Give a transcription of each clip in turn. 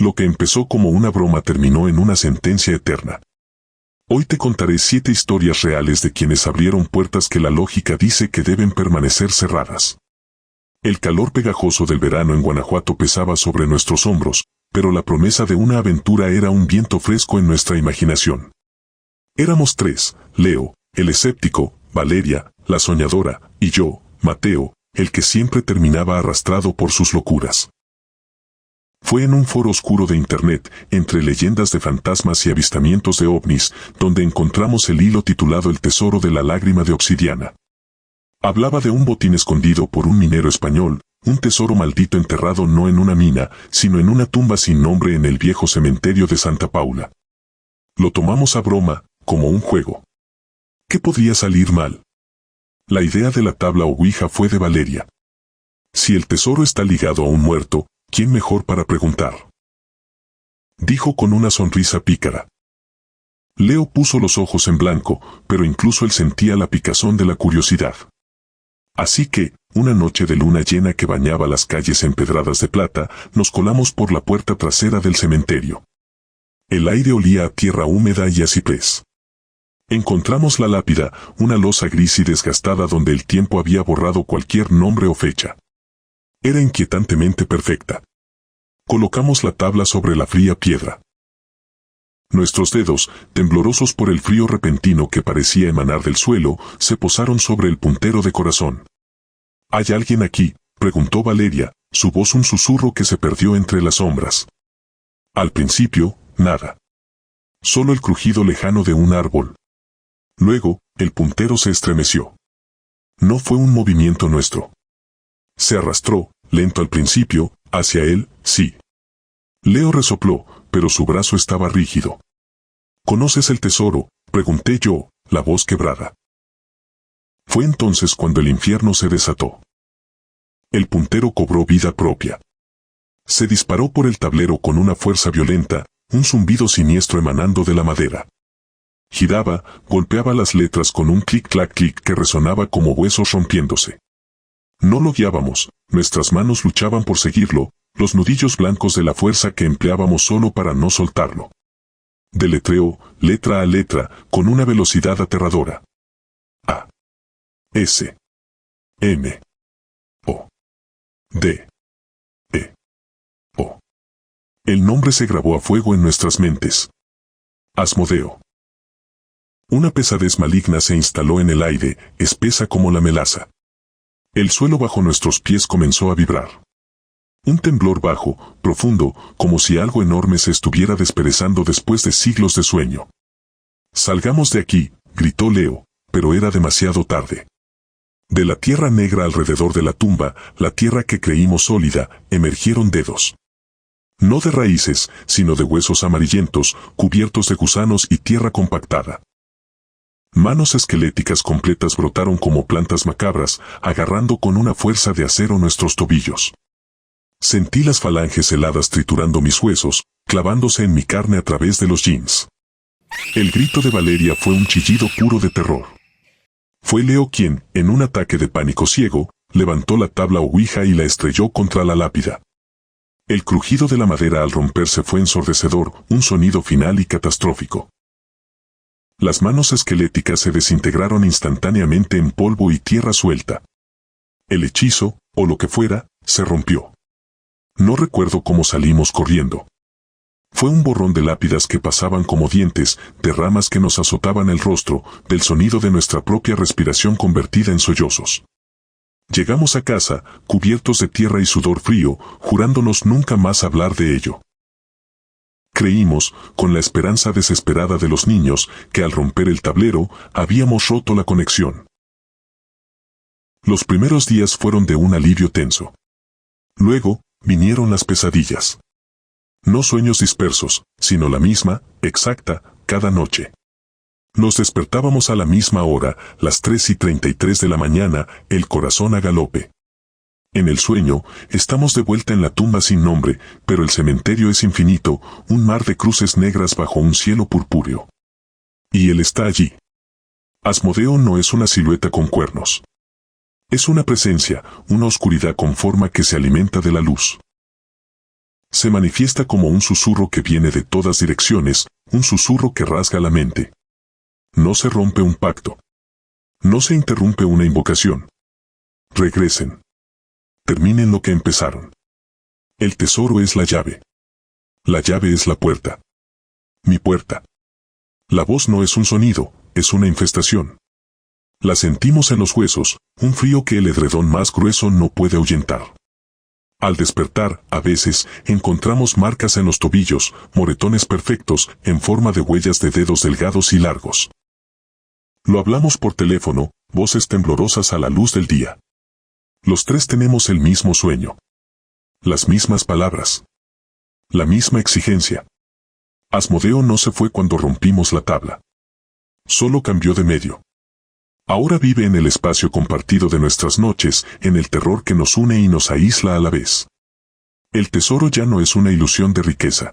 Lo que empezó como una broma terminó en una sentencia eterna. Hoy te contaré 7 historias reales de quienes abrieron puertas que la lógica dice que deben permanecer cerradas. El calor pegajoso del verano en Guanajuato pesaba sobre nuestros hombros, pero la promesa de una aventura era un viento fresco en nuestra imaginación. Éramos 3, Leo, el escéptico, Valeria, la soñadora, y yo, Mateo, el que siempre terminaba arrastrado por sus locuras. Fue en un foro oscuro de internet, entre leyendas de fantasmas y avistamientos de ovnis, donde encontramos el hilo titulado El tesoro de la lágrima de obsidiana. Hablaba de un botín escondido por un minero español, un tesoro maldito enterrado no en una mina, sino en una tumba sin nombre en el viejo cementerio de Santa Paula. Lo tomamos a broma, como un juego. ¿Qué podría salir mal? La idea de la tabla ouija fue de Valeria. Si el tesoro está ligado a un muerto, ¿quién mejor para preguntar? Dijo con una sonrisa pícara. Leo puso los ojos en blanco, pero incluso él sentía la picazón de la curiosidad. Así que, una noche de luna llena que bañaba las calles empedradas de plata, nos colamos por la puerta trasera del cementerio. El aire olía a tierra húmeda y a ciprés. Encontramos la lápida, una losa gris y desgastada donde el tiempo había borrado cualquier nombre o fecha. Era inquietantemente perfecta. Colocamos la tabla sobre la fría piedra. Nuestros dedos, temblorosos por el frío repentino que parecía emanar del suelo, se posaron sobre el puntero de corazón. ¿Hay alguien aquí?, preguntó Valeria, su voz un susurro que se perdió entre las sombras. Al principio, nada. Solo el crujido lejano de un árbol. Luego, el puntero se estremeció. No fue un movimiento nuestro. Se arrastró, lento al principio, hacia él, sí. Leo resopló, pero su brazo estaba rígido. ¿Conoces el tesoro?, pregunté yo, la voz quebrada. Fue entonces cuando el infierno se desató. El puntero cobró vida propia. Se disparó por el tablero con una fuerza violenta, un zumbido siniestro emanando de la madera. Giraba, golpeaba las letras con un clic-clac-clic que resonaba como huesos rompiéndose. No lo guiábamos, nuestras manos luchaban por seguirlo, los nudillos blancos de la fuerza que empleábamos solo para no soltarlo. Deletreó, letra a letra, con una velocidad aterradora. A. S. M. O. D. E. O. El nombre se grabó a fuego en nuestras mentes. Asmodeo. Una pesadez maligna se instaló en el aire, espesa como la melaza. El suelo bajo nuestros pies comenzó a vibrar. Un temblor bajo, profundo, como si algo enorme se estuviera desperezando después de siglos de sueño. «Salgamos de aquí», gritó Leo, pero era demasiado tarde. De la tierra negra alrededor de la tumba, la tierra que creímos sólida, emergieron dedos. No de raíces, sino de huesos amarillentos, cubiertos de gusanos y tierra compactada. Manos esqueléticas completas brotaron como plantas macabras, agarrando con una fuerza de acero nuestros tobillos. Sentí las falanges heladas triturando mis huesos, clavándose en mi carne a través de los jeans. El grito de Valeria fue un chillido puro de terror. Fue Leo quien, en un ataque de pánico ciego, levantó la tabla ouija y la estrelló contra la lápida. El crujido de la madera al romperse fue ensordecedor, un sonido final y catastrófico. Las manos esqueléticas se desintegraron instantáneamente en polvo y tierra suelta. El hechizo, o lo que fuera, se rompió. No recuerdo cómo salimos corriendo. Fue un borrón de lápidas que pasaban como dientes, de ramas que nos azotaban el rostro, del sonido de nuestra propia respiración convertida en sollozos. Llegamos a casa, cubiertos de tierra y sudor frío, jurándonos nunca más hablar de ello. Creímos, con la esperanza desesperada de los niños, que al romper el tablero, habíamos roto la conexión. Los primeros días fueron de un alivio tenso. Luego, vinieron las pesadillas. No sueños dispersos, sino la misma, exacta, cada noche. Nos despertábamos a la misma hora, las 3:33 de la mañana, el corazón a galope. En el sueño, estamos de vuelta en la tumba sin nombre, pero el cementerio es infinito, un mar de cruces negras bajo un cielo purpúreo. Y él está allí. Asmodeo no es una silueta con cuernos. Es una presencia, una oscuridad con forma que se alimenta de la luz. Se manifiesta como un susurro que viene de todas direcciones, un susurro que rasga la mente. No se rompe un pacto. No se interrumpe una invocación. Regresen. Terminen lo que empezaron. El tesoro es la llave. La llave es la puerta. Mi puerta. La voz no es un sonido, es una infestación. La sentimos en los huesos, un frío que el edredón más grueso no puede ahuyentar. Al despertar, a veces, encontramos marcas en los tobillos, moretones perfectos, en forma de huellas de dedos delgados y largos. Lo hablamos por teléfono, voces temblorosas a la luz del día. Los tres tenemos el mismo sueño. Las mismas palabras. La misma exigencia. Asmodeo no se fue cuando rompimos la tabla. Solo cambió de medio. Ahora vive en el espacio compartido de nuestras noches, en el terror que nos une y nos aísla a la vez. El tesoro ya no es una ilusión de riqueza.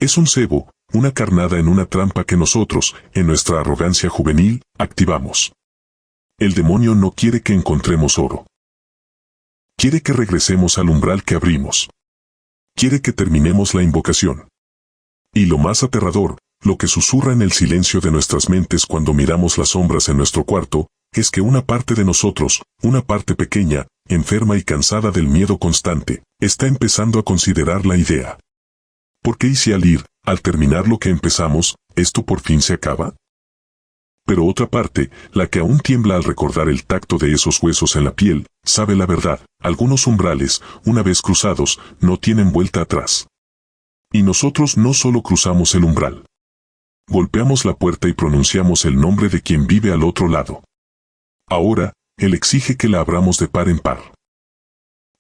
Es un cebo, una carnada en una trampa que nosotros, en nuestra arrogancia juvenil, activamos. El demonio no quiere que encontremos oro. Quiere que regresemos al umbral que abrimos. Quiere que terminemos la invocación. Y lo más aterrador, lo que susurra en el silencio de nuestras mentes cuando miramos las sombras en nuestro cuarto, es que una parte de nosotros, una parte pequeña, enferma y cansada del miedo constante, está empezando a considerar la idea. ¿Por qué y si al terminar lo que empezamos, esto por fin se acaba? Pero otra parte, la que aún tiembla al recordar el tacto de esos huesos en la piel, sabe la verdad, algunos umbrales, una vez cruzados, no tienen vuelta atrás. Y nosotros no solo cruzamos el umbral. Golpeamos la puerta y pronunciamos el nombre de quien vive al otro lado. Ahora, él exige que la abramos de par en par.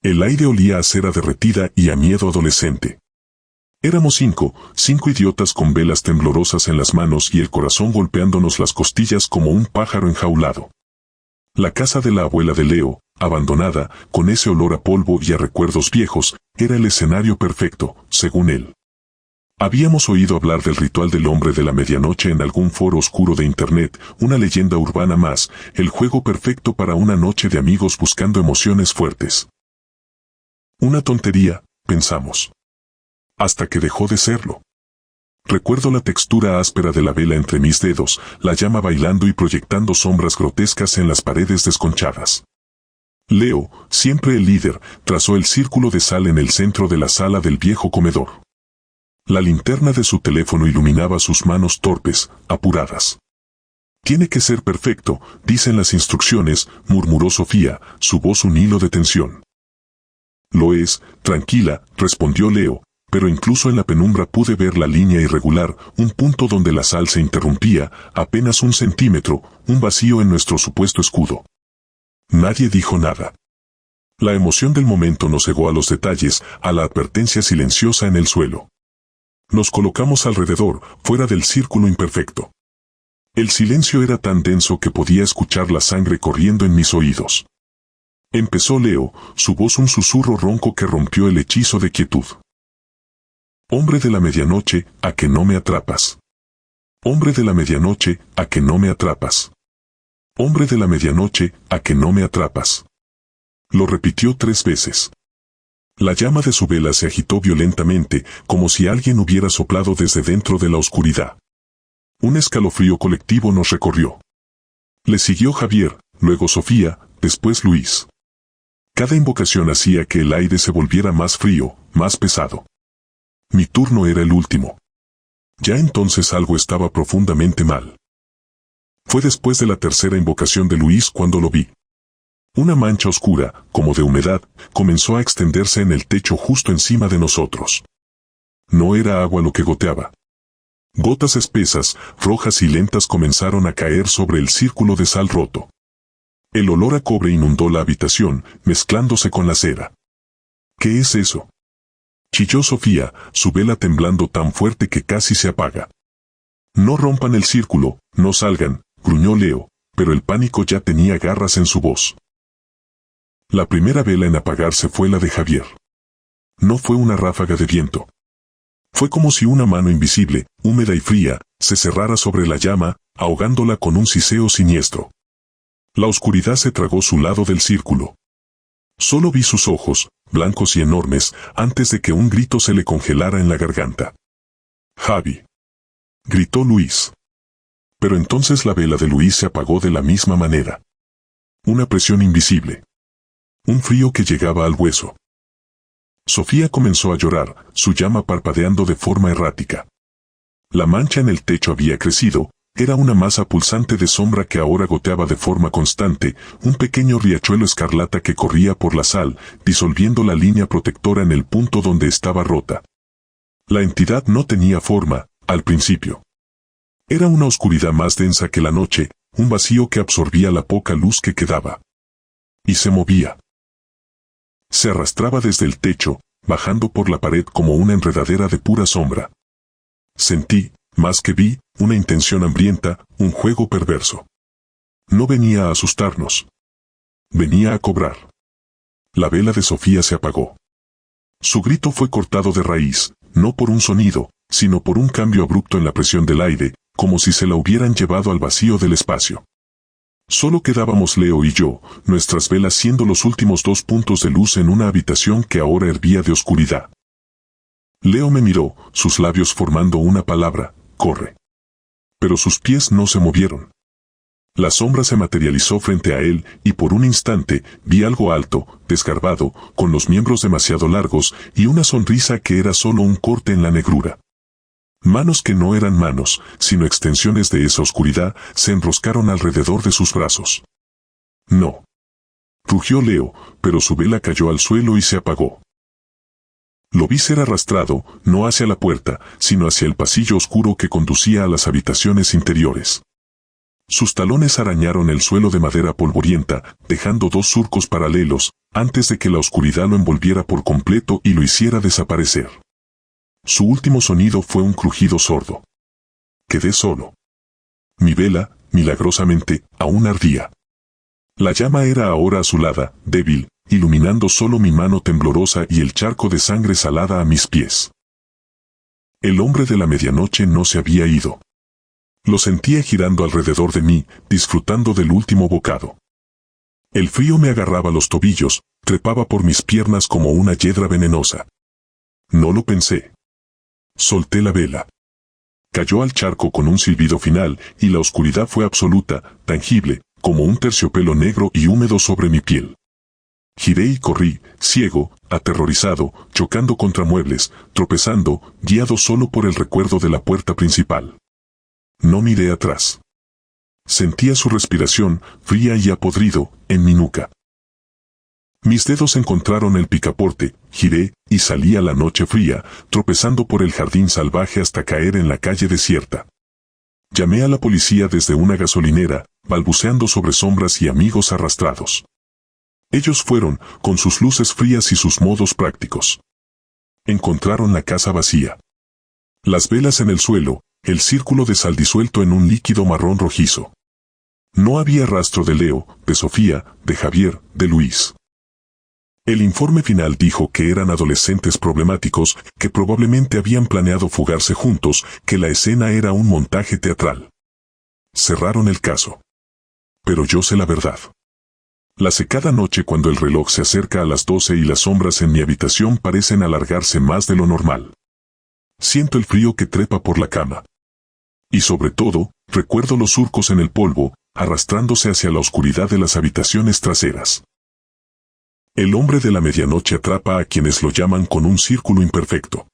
El aire olía a cera derretida y a miedo adolescente. Éramos cinco idiotas con velas temblorosas en las manos y el corazón golpeándonos las costillas como un pájaro enjaulado. La casa de la abuela de Leo, abandonada, con ese olor a polvo y a recuerdos viejos, era el escenario perfecto, según él. Habíamos oído hablar del ritual del hombre de la medianoche en algún foro oscuro de Internet, una leyenda urbana más, el juego perfecto para una noche de amigos buscando emociones fuertes. Una tontería, pensamos. Hasta que dejó de serlo. Recuerdo la textura áspera de la vela entre mis dedos, la llama bailando y proyectando sombras grotescas en las paredes desconchadas. Leo, siempre el líder, trazó el círculo de sal en el centro de la sala del viejo comedor. La linterna de su teléfono iluminaba sus manos torpes, apuradas. Tiene que ser perfecto, dicen las instrucciones, murmuró Sofía, su voz un hilo de tensión. Lo es, tranquila, respondió Leo, pero incluso en la penumbra pude ver la línea irregular, un punto donde la sal se interrumpía, apenas 1 centímetro, un vacío en nuestro supuesto escudo. Nadie dijo nada. La emoción del momento nos cegó a los detalles, a la advertencia silenciosa en el suelo. Nos colocamos alrededor, fuera del círculo imperfecto. El silencio era tan denso que podía escuchar la sangre corriendo en mis oídos. Empezó Leo, su voz un susurro ronco que rompió el hechizo de quietud. Hombre de la medianoche, ¿a que no me atrapas? Hombre de la medianoche, ¿a que no me atrapas? Hombre de la medianoche, ¿a que no me atrapas? Lo repitió 3 veces. La llama de su vela se agitó violentamente, como si alguien hubiera soplado desde dentro de la oscuridad. Un escalofrío colectivo nos recorrió. Le siguió Javier, luego Sofía, después Luis. Cada invocación hacía que el aire se volviera más frío, más pesado. Mi turno era el último. Ya entonces algo estaba profundamente mal. Fue después de la tercera invocación de Luis cuando lo vi. Una mancha oscura, como de humedad, comenzó a extenderse en el techo justo encima de nosotros. No era agua lo que goteaba. Gotas espesas, rojas y lentas comenzaron a caer sobre el círculo de sal roto. El olor a cobre inundó la habitación, mezclándose con la cera. ¿Qué es eso?, chilló Sofía, su vela temblando tan fuerte que casi se apaga. No rompan el círculo, no salgan, gruñó Leo, pero el pánico ya tenía garras en su voz. La primera vela en apagarse fue la de Javier. No fue una ráfaga de viento. Fue como si una mano invisible, húmeda y fría, se cerrara sobre la llama, ahogándola con un siseo siniestro. La oscuridad se tragó su lado del círculo. Solo vi sus ojos, blancos y enormes, antes de que un grito se le congelara en la garganta. «Javi», gritó Luis. Pero entonces la vela de Luis se apagó de la misma manera. Una presión invisible. Un frío que llegaba al hueso. Sofía comenzó a llorar, su llama parpadeando de forma errática. La mancha en el techo había crecido, era una masa pulsante de sombra que ahora goteaba de forma constante, un pequeño riachuelo escarlata que corría por la sal, disolviendo la línea protectora en el punto donde estaba rota. La entidad no tenía forma, al principio. Era una oscuridad más densa que la noche, un vacío que absorbía la poca luz que quedaba. Y se movía. Se arrastraba desde el techo, bajando por la pared como una enredadera de pura sombra. Sentí, más que vi, una intención hambrienta, un juego perverso. No venía a asustarnos. Venía a cobrar. La vela de Sofía se apagó. Su grito fue cortado de raíz, no por un sonido, sino por un cambio abrupto en la presión del aire, como si se la hubieran llevado al vacío del espacio. Solo quedábamos Leo y yo, nuestras velas siendo los últimos 2 puntos de luz en una habitación que ahora hervía de oscuridad. Leo me miró, sus labios formando una palabra: corre. Pero sus pies no se movieron. La sombra se materializó frente a él, y por un instante, vi algo alto, desgarbado, con los miembros demasiado largos, y una sonrisa que era solo un corte en la negrura. Manos que no eran manos, sino extensiones de esa oscuridad, se enroscaron alrededor de sus brazos. «No», rugió Leo, pero su vela cayó al suelo y se apagó. Lo vi ser arrastrado, no hacia la puerta, sino hacia el pasillo oscuro que conducía a las habitaciones interiores. Sus talones arañaron el suelo de madera polvorienta, dejando 2 surcos paralelos, antes de que la oscuridad lo envolviera por completo y lo hiciera desaparecer. Su último sonido fue un crujido sordo. Quedé solo. Mi vela, milagrosamente, aún ardía. La llama era ahora azulada, débil, iluminando solo mi mano temblorosa y el charco de sangre salada a mis pies. El hombre de la medianoche no se había ido. Lo sentía girando alrededor de mí, disfrutando del último bocado. El frío me agarraba los tobillos, trepaba por mis piernas como una hiedra venenosa. No lo pensé. Solté la vela. Cayó al charco con un silbido final, y la oscuridad fue absoluta, tangible, como un terciopelo negro y húmedo sobre mi piel. Giré y corrí, ciego, aterrorizado, chocando contra muebles, tropezando, guiado solo por el recuerdo de la puerta principal. No miré atrás. Sentía su respiración, fría y apodrido, en mi nuca. Mis dedos encontraron el picaporte, giré, y salí a la noche fría, tropezando por el jardín salvaje hasta caer en la calle desierta. Llamé a la policía desde una gasolinera, balbuceando sobre sombras y amigos arrastrados. Ellos fueron, con sus luces frías y sus modos prácticos. Encontraron la casa vacía. Las velas en el suelo, el círculo de sal disuelto en un líquido marrón rojizo. No había rastro de Leo, de Sofía, de Javier, de Luis. El informe final dijo que eran adolescentes problemáticos, que probablemente habían planeado fugarse juntos, que la escena era un montaje teatral. Cerraron el caso. Pero yo sé la verdad. La sé cada noche cuando el reloj se acerca a las 12 y las sombras en mi habitación parecen alargarse más de lo normal. Siento el frío que trepa por la cama. Y sobre todo, recuerdo los surcos en el polvo, arrastrándose hacia la oscuridad de las habitaciones traseras. El hombre de la medianoche atrapa a quienes lo llaman con un círculo imperfecto.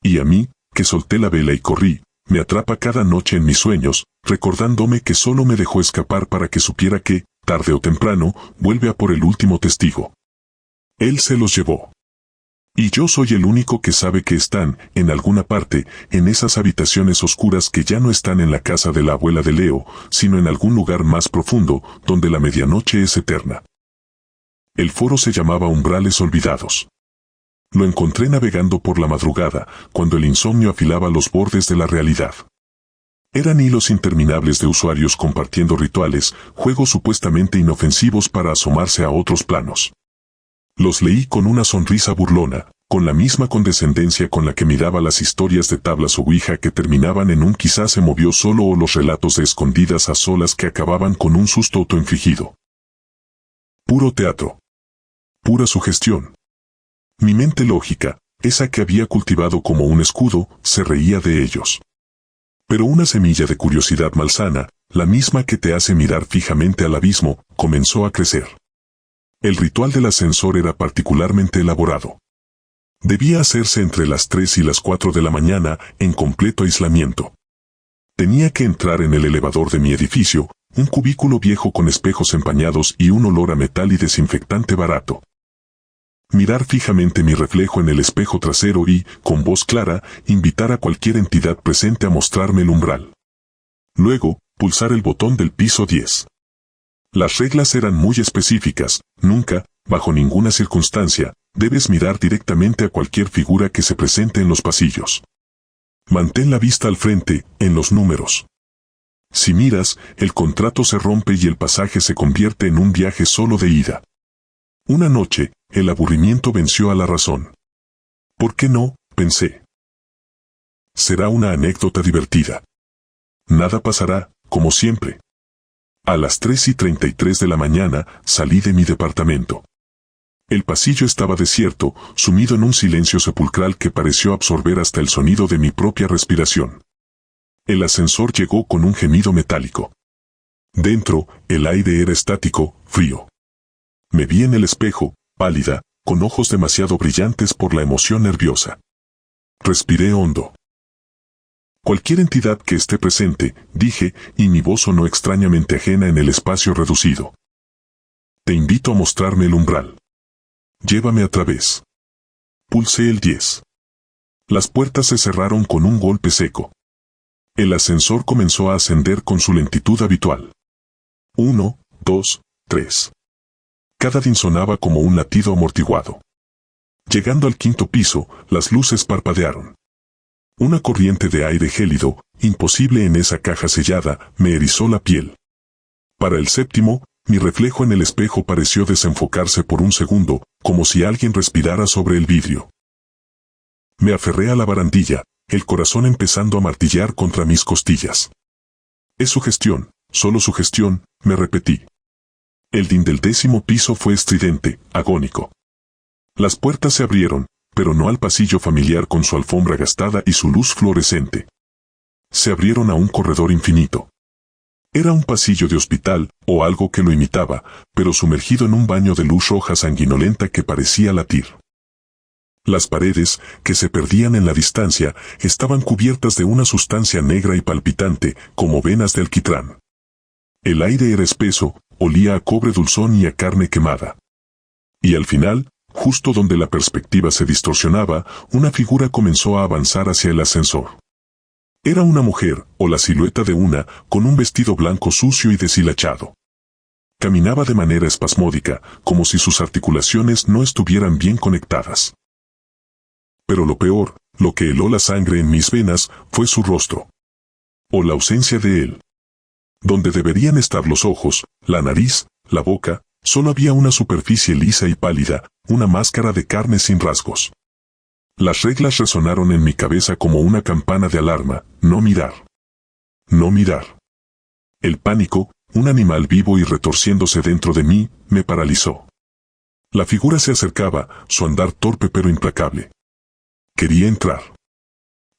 Y a mí, que solté la vela y corrí, me atrapa cada noche en mis sueños, recordándome que solo me dejó escapar para que supiera que, tarde o temprano, vuelve a por el último testigo. Él se los llevó. Y yo soy el único que sabe que están, en alguna parte, en esas habitaciones oscuras que ya no están en la casa de la abuela de Leo, sino en algún lugar más profundo, donde la medianoche es eterna. El foro se llamaba Umbrales Olvidados. Lo encontré navegando por la madrugada, cuando el insomnio afilaba los bordes de la realidad. Eran hilos interminables de usuarios compartiendo rituales, juegos supuestamente inofensivos para asomarse a otros planos. Los leí con una sonrisa burlona, con la misma condescendencia con la que miraba las historias de tablas o ouija que terminaban en un quizás se movió solo o los relatos de escondidas a solas que acababan con un susto autoinfligido. Puro teatro. pura sugestión. Mi mente lógica, esa que había cultivado como un escudo, se reía de ellos. Pero una semilla de curiosidad malsana, la misma que te hace mirar fijamente al abismo, comenzó a crecer. El ritual del ascensor era particularmente elaborado. Debía hacerse entre las 3 y las 4 de la mañana, en completo aislamiento. Tenía que entrar en el elevador de mi edificio, un cubículo viejo con espejos empañados y un olor a metal y desinfectante barato. Mirar fijamente mi reflejo en el espejo trasero y, con voz clara, invitar a cualquier entidad presente a mostrarme el umbral. Luego, pulsar el botón del piso 10. Las reglas eran muy específicas, nunca, bajo ninguna circunstancia, debes mirar directamente a cualquier figura que se presente en los pasillos. Mantén la vista al frente, en los números. Si miras, el contrato se rompe y el pasaje se convierte en un viaje solo de ida. Una noche, el aburrimiento venció a la razón. ¿Por qué no?, pensé. Será una anécdota divertida. Nada pasará, como siempre. A las 3:33 de la mañana, salí de mi departamento. El pasillo estaba desierto, sumido en un silencio sepulcral que pareció absorber hasta el sonido de mi propia respiración. El ascensor llegó con un gemido metálico. Dentro, el aire era estático, frío. Me vi en el espejo, pálida, con ojos demasiado brillantes por la emoción nerviosa. Respiré hondo. Cualquier entidad que esté presente, dije, y mi voz sonó extrañamente ajena en el espacio reducido. Te invito a mostrarme el umbral. Llévame a través. Pulsé el 10. Las puertas se cerraron con un golpe seco. El ascensor comenzó a ascender con su lentitud habitual. 1, 2, 3. Cada din sonaba como un latido amortiguado. Llegando al 5.º piso, las luces parpadearon. Una corriente de aire gélido, imposible en esa caja sellada, me erizó la piel. Para el 7.º, mi reflejo en el espejo pareció desenfocarse por un segundo, como si alguien respirara sobre el vidrio. Me aferré a la barandilla, el corazón empezando a martillar contra mis costillas. Es sugestión, solo sugestión, me repetí. El din del 10.º piso fue estridente, agónico. Las puertas se abrieron, pero no al pasillo familiar con su alfombra gastada y su luz fluorescente. Se abrieron a un corredor infinito. Era un pasillo de hospital, o algo que lo imitaba, pero sumergido en un baño de luz roja sanguinolenta que parecía latir. Las paredes, que se perdían en la distancia, estaban cubiertas de una sustancia negra y palpitante, como venas de alquitrán. El aire era espeso, olía a cobre dulzón y a carne quemada. Y al final, justo donde la perspectiva se distorsionaba, una figura comenzó a avanzar hacia el ascensor. Era una mujer, o la silueta de una, con un vestido blanco sucio y deshilachado. Caminaba de manera espasmódica, como si sus articulaciones no estuvieran bien conectadas. Pero lo peor, lo que heló la sangre en mis venas, fue su rostro. O la ausencia de él. Donde deberían estar los ojos, la nariz, la boca, solo había una superficie lisa y pálida, una máscara de carne sin rasgos. Las reglas resonaron en mi cabeza como una campana de alarma: no mirar. No mirar. El pánico, un animal vivo y retorciéndose dentro de mí, me paralizó. La figura se acercaba, su andar torpe pero implacable. Quería entrar.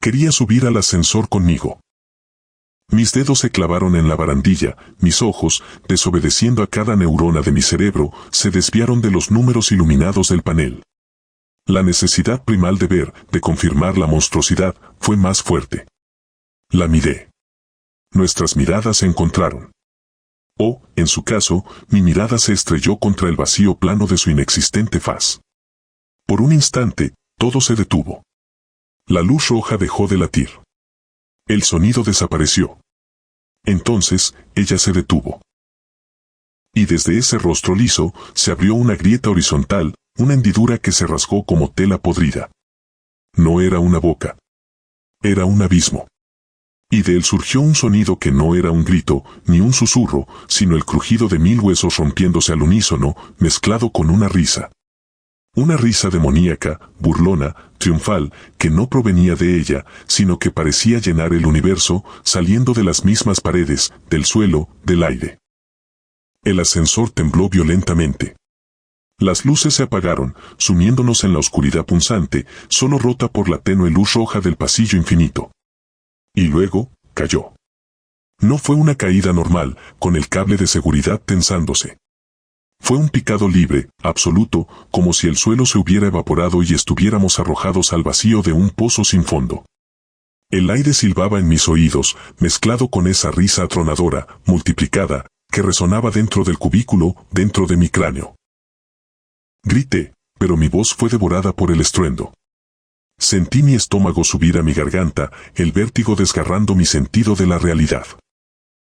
Quería subir al ascensor conmigo. Mis dedos se clavaron en la barandilla, mis ojos, desobedeciendo a cada neurona de mi cerebro, se desviaron de los números iluminados del panel. La necesidad primal de ver, de confirmar la monstruosidad, fue más fuerte. La miré. Nuestras miradas se encontraron. O, en su caso, mi mirada se estrelló contra el vacío plano de su inexistente faz. Por un instante, todo se detuvo. La luz roja dejó de latir. El sonido desapareció. Entonces, ella se detuvo. Y desde ese rostro liso, se abrió una grieta horizontal, una hendidura que se rasgó como tela podrida. No era una boca. Era un abismo. Y de él surgió un sonido que no era un grito, ni un susurro, sino el crujido de 1000 huesos rompiéndose al unísono, mezclado con una risa. Una risa demoníaca, burlona, triunfal, que no provenía de ella, sino que parecía llenar el universo, saliendo de las mismas paredes, del suelo, del aire. El ascensor tembló violentamente. Las luces se apagaron, sumiéndonos en la oscuridad punzante, solo rota por la tenue luz roja del pasillo infinito. Y luego, cayó. No fue una caída normal, con el cable de seguridad tensándose. Fue un picado libre, absoluto, como si el suelo se hubiera evaporado y estuviéramos arrojados al vacío de un pozo sin fondo. El aire silbaba en mis oídos, mezclado con esa risa atronadora, multiplicada, que resonaba dentro del cubículo, dentro de mi cráneo. Grité, pero mi voz fue devorada por el estruendo. Sentí mi estómago subir a mi garganta, el vértigo desgarrando mi sentido de la realidad.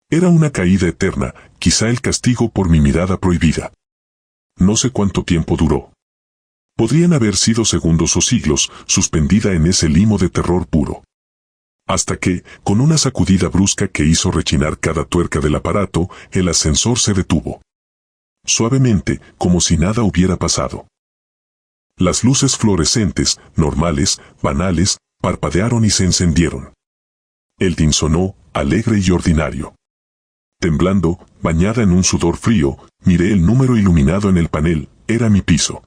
Era una caída eterna, quizá el castigo por mi mirada prohibida. No sé cuánto tiempo duró. Podrían haber sido segundos o siglos, suspendida en ese limo de terror puro. Hasta que, con una sacudida brusca que hizo rechinar cada tuerca del aparato, el ascensor se detuvo. Suavemente, como si nada hubiera pasado. Las luces fluorescentes, normales, banales, parpadearon y se encendieron. El din sonó, alegre y ordinario. Temblando, bañada en un sudor frío, miré el número iluminado en el panel, era mi piso.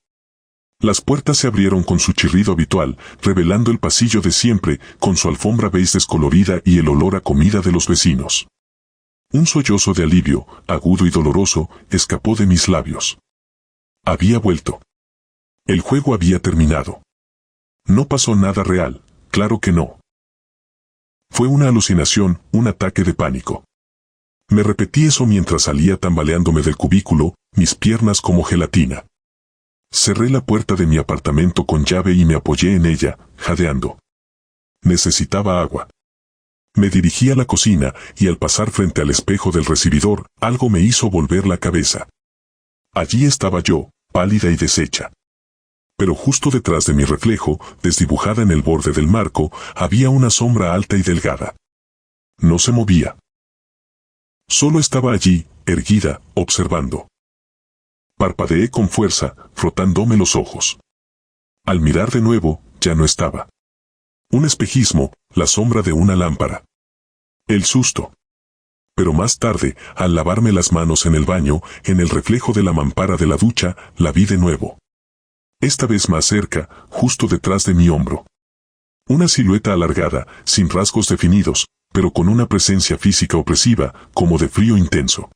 Las puertas se abrieron con su chirrido habitual, revelando el pasillo de siempre, con su alfombra beige descolorida y el olor a comida de los vecinos. Un sollozo de alivio, agudo y doloroso, escapó de mis labios. Había vuelto. El juego había terminado. No pasó nada real, claro que no. Fue una alucinación, un ataque de pánico. Me repetí eso mientras salía tambaleándome del cubículo, mis piernas como gelatina. Cerré la puerta de mi apartamento con llave y me apoyé en ella, jadeando. Necesitaba agua. Me dirigí a la cocina, y al pasar frente al espejo del recibidor, algo me hizo volver la cabeza. Allí estaba yo, pálida y deshecha. Pero justo detrás de mi reflejo, desdibujada en el borde del marco, había una sombra alta y delgada. No se movía. Solo estaba allí, erguida, observando. Parpadeé con fuerza, frotándome los ojos. Al mirar de nuevo, ya no estaba. Un espejismo, la sombra de una lámpara. El susto. Pero más tarde, al lavarme las manos en el baño, en el reflejo de la mampara de la ducha, la vi de nuevo. Esta vez más cerca, justo detrás de mi hombro. Una silueta alargada, sin rasgos definidos, pero con una presencia física opresiva, como de frío intenso.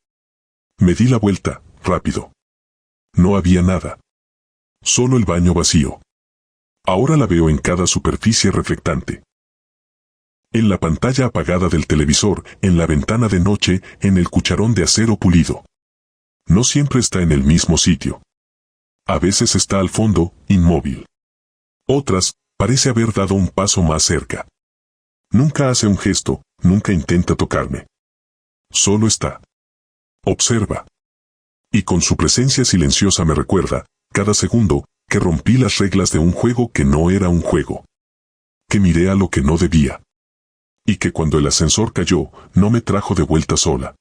Me di la vuelta, rápido. No había nada. Solo el baño vacío. Ahora la veo en cada superficie reflectante. En la pantalla apagada del televisor, en la ventana de noche, en el cucharón de acero pulido. No siempre está en el mismo sitio. A veces está al fondo, inmóvil. Otras, parece haber dado un paso más cerca. Nunca hace un gesto, nunca intenta tocarme. Solo está. Observa. Y con su presencia silenciosa me recuerda, cada segundo, que rompí las reglas de un juego que no era un juego. Que miré a lo que no debía. Y que cuando el ascensor cayó, no me trajo de vuelta sola.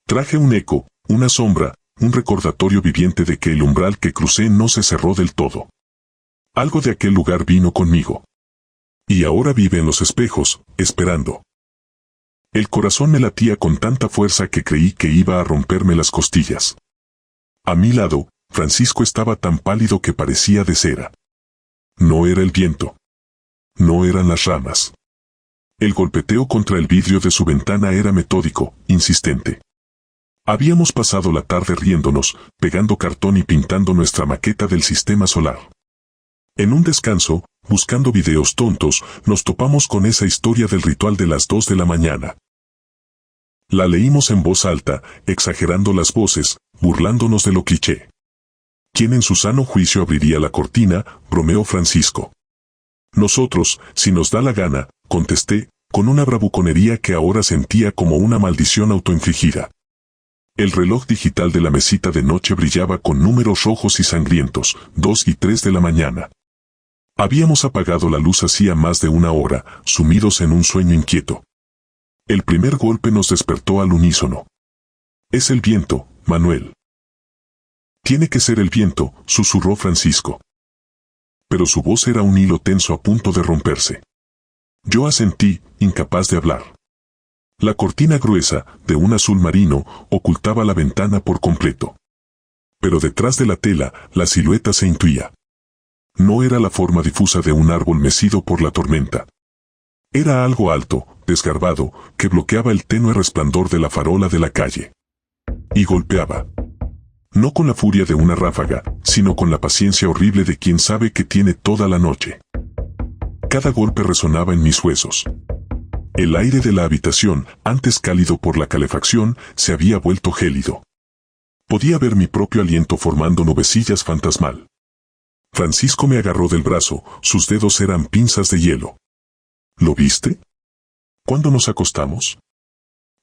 Traje un eco, una sombra, un recordatorio viviente de que el umbral que crucé no se cerró del todo. Algo de aquel lugar vino conmigo. Y ahora vive en los espejos, esperando. El corazón me latía con tanta fuerza que creí que iba a romperme las costillas. A mi lado, Francisco estaba tan pálido que parecía de cera. No era el viento. No eran las ramas. El golpeteo contra el vidrio de su ventana era metódico, insistente. Habíamos pasado la tarde riéndonos, pegando cartón y pintando nuestra maqueta del sistema solar. En un descanso, buscando videos tontos, nos topamos con esa historia del ritual de las 2 de la mañana. La leímos en voz alta, exagerando las voces, burlándonos de lo cliché. ¿Quién en su sano juicio abriría la cortina?, bromeó Francisco. Nosotros, si nos da la gana, contesté, con una bravuconería que ahora sentía como una maldición autoinfligida. El reloj digital de la mesita de noche brillaba con números rojos y sangrientos, 2 y 3 de la mañana. Habíamos apagado la luz hacía más de una hora, sumidos en un sueño inquieto. El primer golpe nos despertó al unísono. Es el viento, Manuel. Tiene que ser el viento, susurró Francisco. Pero su voz era un hilo tenso a punto de romperse. Yo asentí, incapaz de hablar. La cortina gruesa, de un azul marino, ocultaba la ventana por completo. pero detrás de la tela, la silueta se intuía. No era la forma difusa de un árbol mecido por la tormenta. Era algo alto, desgarbado, que bloqueaba el tenue resplandor de la farola de la calle. Y golpeaba. No con la furia de una ráfaga, sino con la paciencia horrible de quien sabe que tiene toda la noche. Cada golpe resonaba en mis huesos. El aire de la habitación, antes cálido por la calefacción, se había vuelto gélido. Podía ver mi propio aliento formando nubecillas fantasmal. Francisco me agarró del brazo, sus dedos eran pinzas de hielo. ¿Lo viste? ¿Cuándo nos acostamos?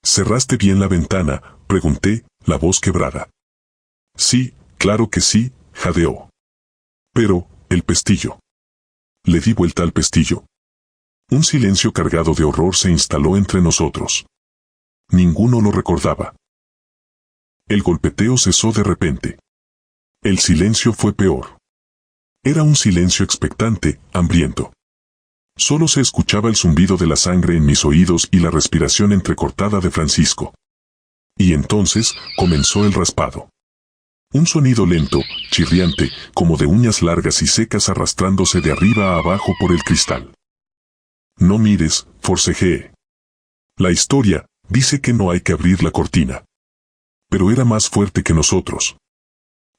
¿Cerraste bien la ventana?, pregunté, la voz quebrada. Sí, claro que sí, jadeó. Pero, el pestillo. Le di vuelta al pestillo. Un silencio cargado de horror se instaló entre nosotros. Ninguno lo recordaba. El golpeteo cesó de repente. El silencio fue peor. Era un silencio expectante, hambriento. Solo se escuchaba el zumbido de la sangre en mis oídos y la respiración entrecortada de Francisco. Y entonces comenzó el raspado. Un sonido lento, chirriante, como de uñas largas y secas arrastrándose de arriba a abajo por el cristal. No mires, forcejeé. La historia dice que no hay que abrir la cortina. Pero era más fuerte que nosotros.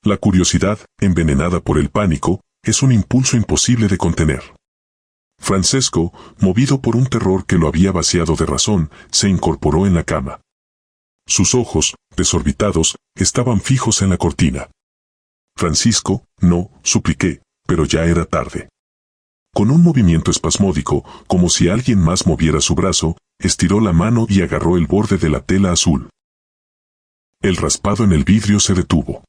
La curiosidad, envenenada por el pánico, es un impulso imposible de contener. Francesco, movido por un terror que lo había vaciado de razón, se incorporó en la cama. Sus ojos, desorbitados, estaban fijos en la cortina. Francisco, no, supliqué, pero ya era tarde. Con un movimiento espasmódico, como si alguien más moviera su brazo, estiró la mano y agarró el borde de la tela azul. El raspado en el vidrio se detuvo.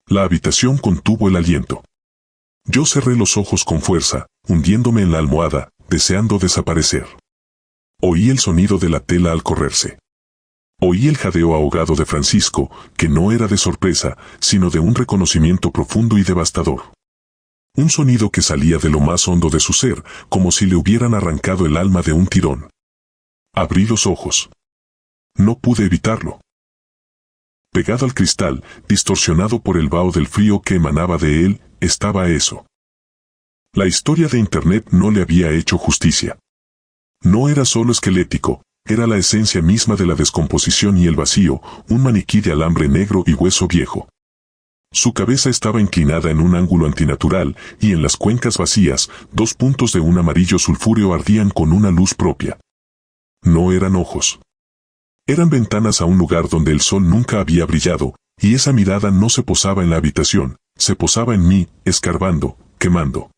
La habitación contuvo el aliento. Yo cerré los ojos con fuerza, hundiéndome en la almohada, deseando desaparecer. Oí el sonido de la tela al correrse. Oí el jadeo ahogado de Francisco, que no era de sorpresa, sino de un reconocimiento profundo y devastador. Un sonido que salía de lo más hondo de su ser, como si le hubieran arrancado el alma de un tirón. Abrí los ojos. No pude evitarlo. Pegado al cristal, distorsionado por el vaho del frío que emanaba de él, estaba eso. La historia de Internet no le había hecho justicia. No era solo esquelético, era la esencia misma de la descomposición y el vacío, un maniquí de alambre negro y hueso viejo. Su cabeza estaba inclinada en un ángulo antinatural, y en las cuencas vacías, 2 puntos de un amarillo sulfúreo ardían con una luz propia. No eran ojos. Eran ventanas a un lugar donde el sol nunca había brillado, y esa mirada no se posaba en la habitación, se posaba en mí, escarbando, quemando.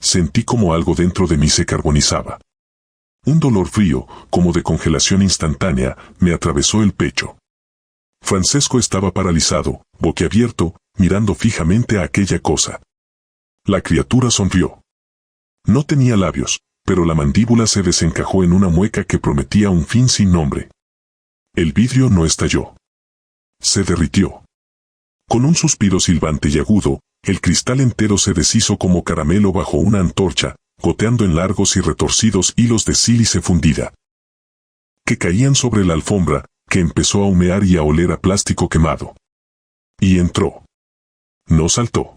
Sentí como algo dentro de mí se carbonizaba. Un dolor frío, como de congelación instantánea, me atravesó el pecho. Francesco estaba paralizado, boquiabierto, mirando fijamente a aquella cosa. La criatura sonrió. No tenía labios, pero la mandíbula se desencajó en una mueca que prometía un fin sin nombre. El vidrio no estalló. Se derritió. Con un suspiro silbante y agudo, el cristal entero se deshizo como caramelo bajo una antorcha, goteando en largos y retorcidos hilos de sílice fundida, que caían sobre la alfombra, que empezó a humear y a oler a plástico quemado. Y entró. No saltó.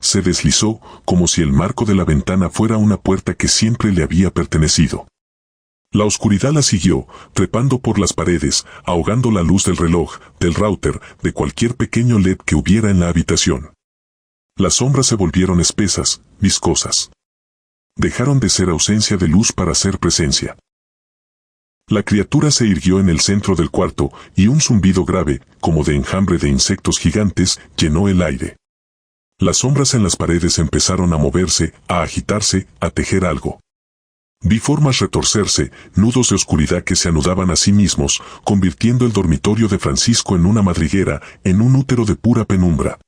Se deslizó, como si el marco de la ventana fuera una puerta que siempre le había pertenecido. La oscuridad la siguió, trepando por las paredes, ahogando la luz del reloj, del router, de cualquier pequeño LED que hubiera en la habitación. Las sombras se volvieron espesas, viscosas. Dejaron de ser ausencia de luz para ser presencia. La criatura se irguió en el centro del cuarto, y un zumbido grave, como de enjambre de insectos gigantes, llenó el aire. Las sombras en las paredes empezaron a moverse, a agitarse, a tejer algo. Vi formas retorcerse, nudos de oscuridad que se anudaban a sí mismos, convirtiendo el dormitorio de Francisco en una madriguera, en un útero de pura penumbra.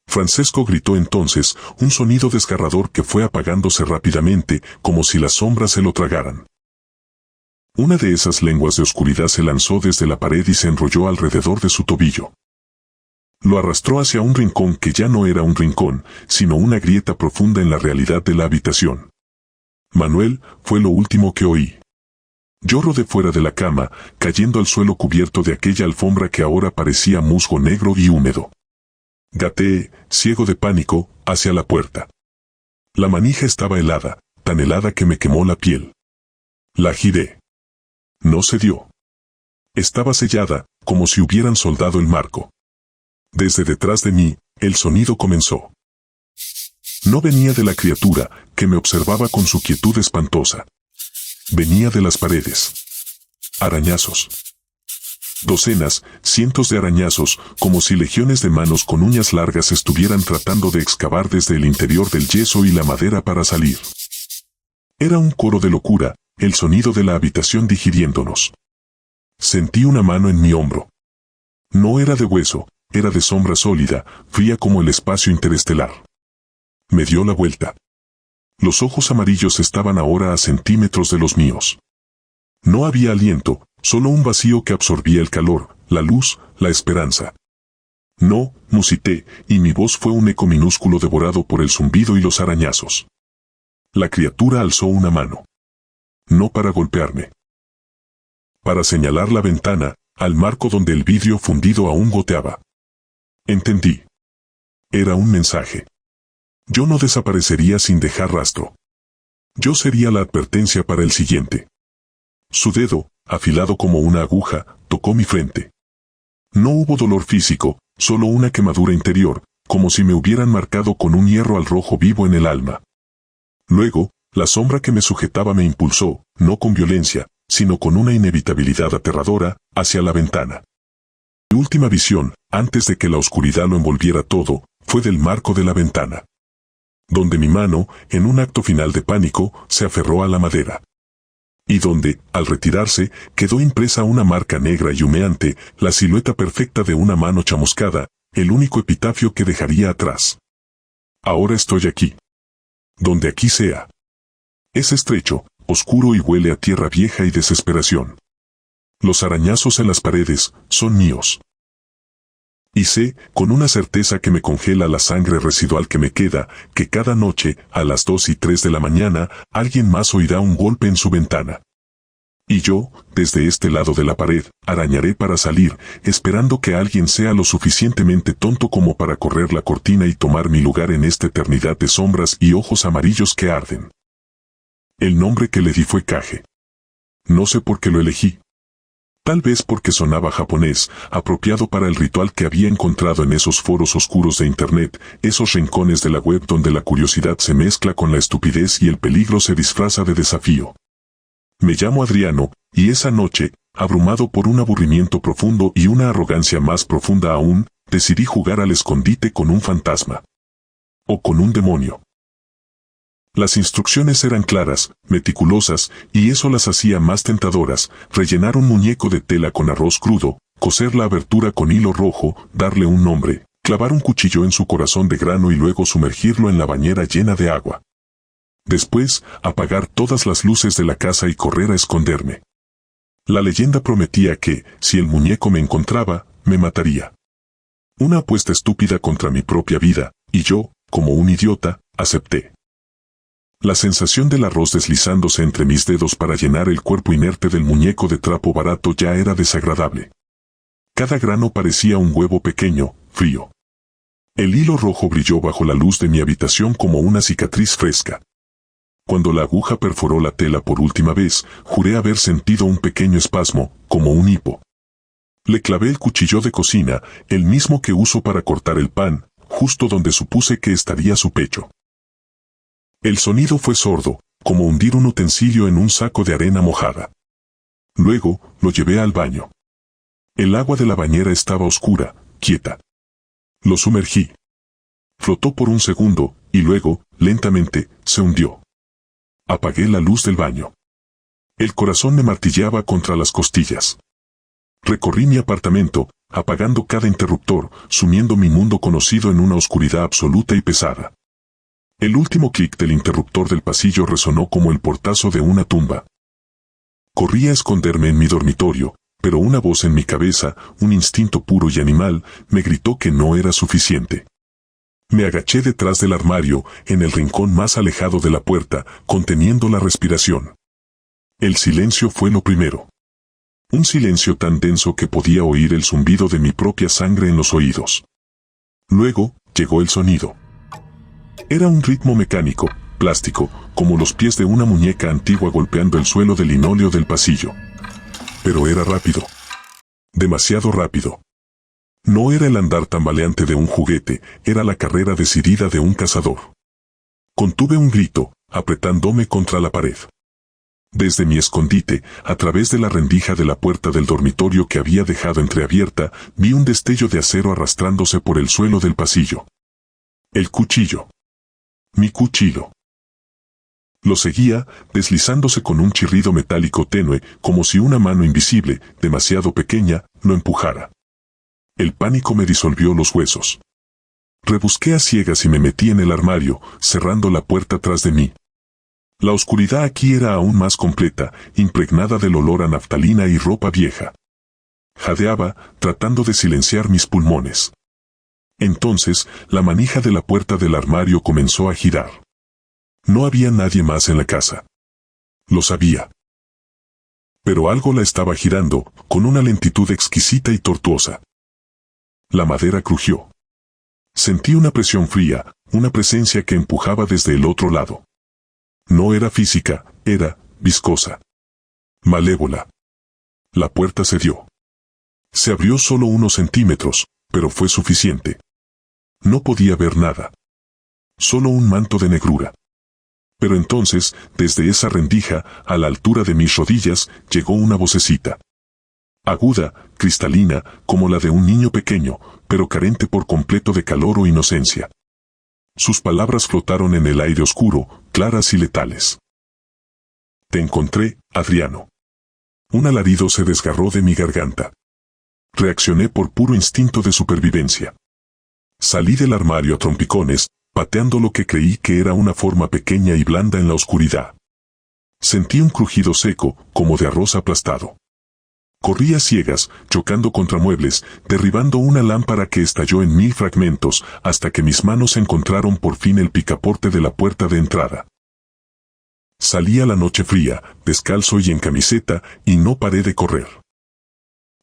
Francesco gritó entonces, un sonido desgarrador que fue apagándose rápidamente, como si las sombras se lo tragaran. Una de esas lenguas de oscuridad se lanzó desde la pared y se enrolló alrededor de su tobillo. Lo arrastró hacia un rincón que ya no era un rincón, sino una grieta profunda en la realidad de la habitación. Manuel, fue lo último que oí. Yo rodé fuera de la cama, cayendo al suelo cubierto de aquella alfombra que ahora parecía musgo negro y húmedo. Gateé, ciego de pánico, hacia la puerta. La manija estaba helada, tan helada que me quemó la piel. La giré. No cedió. Estaba sellada, como si hubieran soldado el marco. Desde detrás de mí, el sonido comenzó. No venía de la criatura, que me observaba con su quietud espantosa. Venía de las paredes. Arañazos. Docenas, cientos de arañazos, como si legiones de manos con uñas largas estuvieran tratando de excavar desde el interior del yeso y la madera para salir. Era un coro de locura, el sonido de la habitación digiriéndonos. Sentí una mano en mi hombro. No era de hueso, era de sombra sólida, fría como el espacio interestelar. Me dio la vuelta. Los ojos amarillos estaban ahora a centímetros de los míos. No había aliento, solo un vacío que absorbía el calor, la luz, la esperanza. No, musité, y mi voz fue un eco minúsculo devorado por el zumbido y los arañazos. La criatura alzó una mano. No para golpearme. Para señalar la ventana, al marco donde el vidrio fundido aún goteaba. Entendí. Era un mensaje. Yo no desaparecería sin dejar rastro. Yo sería la advertencia para el siguiente. Su dedo, afilado como una aguja, tocó mi frente. No hubo dolor físico, solo una quemadura interior, como si me hubieran marcado con un hierro al rojo vivo en el alma. Luego, la sombra que me sujetaba me impulsó, no con violencia, sino con una inevitabilidad aterradora, hacia la ventana. Mi última visión, antes de que la oscuridad lo envolviera todo, fue del marco de la ventana, donde mi mano, en un acto final de pánico, se aferró a la madera. Y donde, al retirarse, quedó impresa una marca negra y humeante, la silueta perfecta de una mano chamuscada, el único epitafio que dejaría atrás. Ahora estoy aquí. Donde aquí sea. Es estrecho, oscuro y huele a tierra vieja y desesperación. Los arañazos en las paredes son míos. Y sé, con una certeza que me congela la sangre residual que me queda, que cada noche, a las 2 y 3 de la mañana, alguien más oirá un golpe en su ventana. Y yo, desde este lado de la pared, arañaré para salir, esperando que alguien sea lo suficientemente tonto como para correr la cortina y tomar mi lugar en esta eternidad de sombras y ojos amarillos que arden. El nombre que le di fue Kage. No sé por qué lo elegí. Tal vez porque sonaba japonés, apropiado para el ritual que había encontrado en esos foros oscuros de Internet, esos rincones de la web donde la curiosidad se mezcla con la estupidez y el peligro se disfraza de desafío. Me llamo Adriano, y esa noche, abrumado por un aburrimiento profundo y una arrogancia más profunda aún, decidí jugar al escondite con un fantasma. O con un demonio. Las instrucciones eran claras, meticulosas, y eso las hacía más tentadoras: rellenar un muñeco de tela con arroz crudo, coser la abertura con hilo rojo, darle un nombre, clavar un cuchillo en su corazón de grano y luego sumergirlo en la bañera llena de agua. Después, apagar todas las luces de la casa y correr a esconderme. La leyenda prometía que, si el muñeco me encontraba, me mataría. Una apuesta estúpida contra mi propia vida, y yo, como un idiota, acepté. La sensación del arroz deslizándose entre mis dedos para llenar el cuerpo inerte del muñeco de trapo barato ya era desagradable. Cada grano parecía un huevo pequeño, frío. El hilo rojo brilló bajo la luz de mi habitación como una cicatriz fresca. Cuando la aguja perforó la tela por última vez, juré haber sentido un pequeño espasmo, como un hipo. Le clavé el cuchillo de cocina, el mismo que uso para cortar el pan, justo donde supuse que estaría su pecho. El sonido fue sordo, como hundir un utensilio en un saco de arena mojada. Luego, lo llevé al baño. El agua de la bañera estaba oscura, quieta. Lo sumergí. Flotó por un segundo, y luego, lentamente, se hundió. Apagué la luz del baño. El corazón me martilleaba contra las costillas. Recorrí mi apartamento, apagando cada interruptor, sumiendo mi mundo conocido en una oscuridad absoluta y pesada. El último clic del interruptor del pasillo resonó como el portazo de una tumba. Corrí a esconderme en mi dormitorio, pero una voz en mi cabeza, un instinto puro y animal, me gritó que no era suficiente. Me agaché detrás del armario, en el rincón más alejado de la puerta, conteniendo la respiración. El silencio fue lo primero. Un silencio tan denso que podía oír el zumbido de mi propia sangre en los oídos. Luego, llegó el sonido. Era un ritmo mecánico, plástico, como los pies de una muñeca antigua golpeando el suelo de linóleo del pasillo. Pero era rápido. Demasiado rápido. No era el andar tambaleante de un juguete, era la carrera decidida de un cazador. Contuve un grito, apretándome contra la pared. Desde mi escondite, a través de la rendija de la puerta del dormitorio que había dejado entreabierta, vi un destello de acero arrastrándose por el suelo del pasillo. El cuchillo. Mi cuchillo. Lo seguía, deslizándose con un chirrido metálico tenue, como si una mano invisible, demasiado pequeña, lo empujara. El pánico me disolvió los huesos. Rebusqué a ciegas y me metí en el armario, cerrando la puerta tras de mí. La oscuridad aquí era aún más completa, impregnada del olor a naftalina y ropa vieja. Jadeaba, tratando de silenciar mis pulmones. Entonces, la manija de la puerta del armario comenzó a girar. No había nadie más en la casa. Lo sabía. Pero algo la estaba girando, con una lentitud exquisita y tortuosa. La madera crujió. Sentí una presión fría, una presencia que empujaba desde el otro lado. No era física, era viscosa. Malévola. La puerta cedió. Se abrió solo unos centímetros, pero fue suficiente. No podía ver nada. Solo un manto de negrura. Pero entonces, desde esa rendija, a la altura de mis rodillas, llegó una vocecita. Aguda, cristalina, como la de un niño pequeño, pero carente por completo de calor o inocencia. Sus palabras flotaron en el aire oscuro, claras y letales. Te encontré, Adriano. Un alarido se desgarró de mi garganta. Reaccioné por puro instinto de supervivencia. Salí del armario a trompicones, pateando lo que creí que era una forma pequeña y blanda en la oscuridad. Sentí un crujido seco, como de arroz aplastado. Corrí a ciegas, chocando contra muebles, derribando una lámpara que estalló en 1000 fragmentos, hasta que mis manos encontraron por fin el picaporte de la puerta de entrada. Salí a la noche fría, descalzo y en camiseta, y no paré de correr.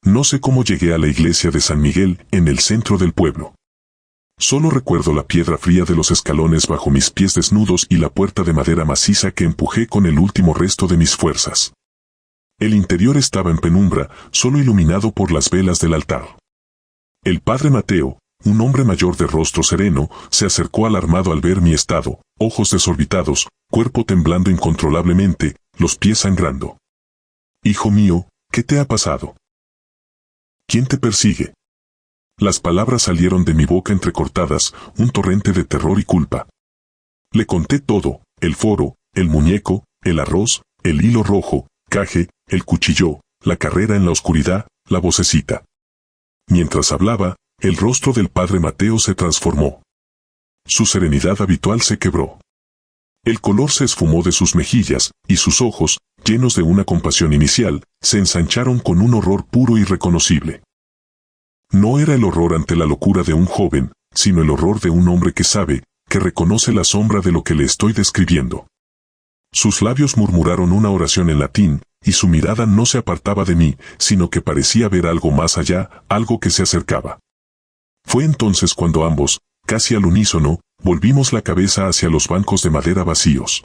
No sé cómo llegué a la iglesia de San Miguel, en el centro del pueblo. Solo recuerdo la piedra fría de los escalones bajo mis pies desnudos y la puerta de madera maciza que empujé con el último resto de mis fuerzas. El interior estaba en penumbra, solo iluminado por las velas del altar. El padre Mateo, un hombre mayor de rostro sereno, se acercó alarmado al ver mi estado, ojos desorbitados, cuerpo temblando incontrolablemente, los pies sangrando. Hijo mío, ¿qué te ha pasado? ¿Quién te persigue? Las palabras salieron de mi boca entrecortadas, un torrente de terror y culpa. Le conté todo, el foro, el muñeco, el arroz, el hilo rojo, Caje, el cuchillo, la carrera en la oscuridad, la vocecita. Mientras hablaba, el rostro del padre Mateo se transformó. Su serenidad habitual se quebró. El color se esfumó de sus mejillas, y sus ojos, llenos de una compasión inicial, se ensancharon con un horror puro y reconocible. No era el horror ante la locura de un joven, sino el horror de un hombre que sabe, que reconoce la sombra de lo que le estoy describiendo. Sus labios murmuraron una oración en latín, y su mirada no se apartaba de mí, sino que parecía ver algo más allá, algo que se acercaba. Fue entonces cuando ambos, casi al unísono, volvimos la cabeza hacia los bancos de madera vacíos.